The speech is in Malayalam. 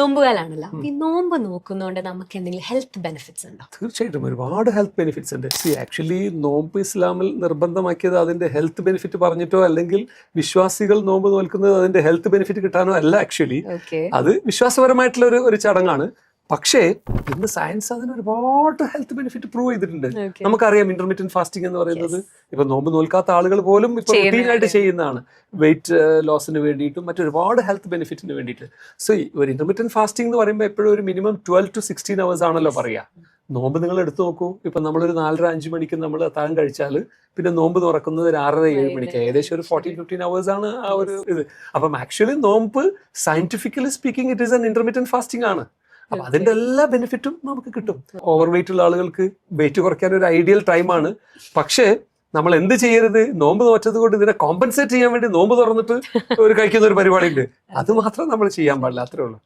നോമ്പുകാലാണല്ലോ. അപ്പൊ ഈ നോമ്പ് നോക്കുന്നതുകൊണ്ട് നമുക്ക് എന്തെങ്കിലും ഹെൽത്ത് ബെനിഫിറ്റ്സ് ഉണ്ടോ? തീർച്ചയായിട്ടും ഒരുപാട് ഹെൽത്ത് ബെനിഫിറ്റ്സ് ഉണ്ട്. ആക്ച്വലി നോമ്പ് ഇസ്ലാമിൽ നിർബന്ധമാക്കിയത് അതിന്റെ ഹെൽത്ത് ബെനിഫിറ്റ് പറഞ്ഞിട്ടോ അല്ലെങ്കിൽ വിശ്വാസികൾ നോമ്പ് നോൽക്കുന്നത് അതിന്റെ ഹെൽത്ത് ബെനിഫിറ്റ് കിട്ടാനോ അല്ല. Actually okay. അത് വിശ്വാസപരമായിട്ടുള്ള ഒരു ചടങ്ങാണ്. പക്ഷേ ഇന്ന് സയൻസ് അതിന് ഒരുപാട് ഹെൽത്ത് ബെനിഫിറ്റ് പ്രൂവ് ചെയ്തിട്ടുണ്ട്. Okay. നമുക്കറിയാം ഇന്റർമീഡിയറ്റ് ഫാസ്റ്റിംഗ് എന്ന് പറയുന്നത് ഇപ്പൊ നോമ്പ് നോൽക്കാത്ത ആളുകൾ പോലും ഇപ്പൊ റൂട്ടീനായിട്ട് ചെയ്യുന്നതാണ്. വെയിറ്റ് ലോസിന് വേണ്ടിയിട്ടും മറ്റൊരുപാട് ഹെൽത്ത് ബെനിഫിറ്റിന് വേണ്ടിയിട്ട്. സോ ഒരു ഇന്റർമീഡിയറ്റ് ഫാസ്റ്റിംഗ് എന്ന് പറയുമ്പോൾ എപ്പോഴും ഒരു മിനിമം 12 to 16 hours ആണല്ലോ പറയാ. നോമ്പ് നിങ്ങൾ എടുത്തു നോക്കൂ. ഇപ്പൊ നമ്മളൊരു 4:30-5 മണിക്ക് നമ്മൾ അത്താഴം കഴിച്ചാൽ പിന്നെ നോമ്പ് തുറക്കുന്നത് ഒരു 6:30-7 മണിക്ക്, ഏകദേശം ഒരു 14-15 hours ആണ് ആ ഒരു ഇത്. അപ്പം ആക്ച്വലി നോമ്പ് scientifically speaking it is an intermediate fasting ആണ്. അപ്പൊ അതിന്റെ എല്ലാ ബെനിഫിറ്റും നമുക്ക് കിട്ടും. ഓവർ വെയിറ്റ് ഉള്ള ആളുകൾക്ക് വെയിറ്റ് കുറയ്ക്കാൻ ഒരു ഐഡിയൽ ടൈമാണ്. പക്ഷേ നമ്മൾ എന്ത് ചെയ്യരുത്, നോമ്പ് നോറ്റത് കൊണ്ട് ഇതിനെ കോമ്പൻസേറ്റ് ചെയ്യാൻ വേണ്ടി നോമ്പ് തുറന്നിട്ട് ഒരു കഴിക്കുന്ന ഒരു പരിപാടി ഉണ്ട്. അത് മാത്രം നമ്മൾ ചെയ്യാൻ പാടില്ല, അത്രേ ഉള്ളൂ.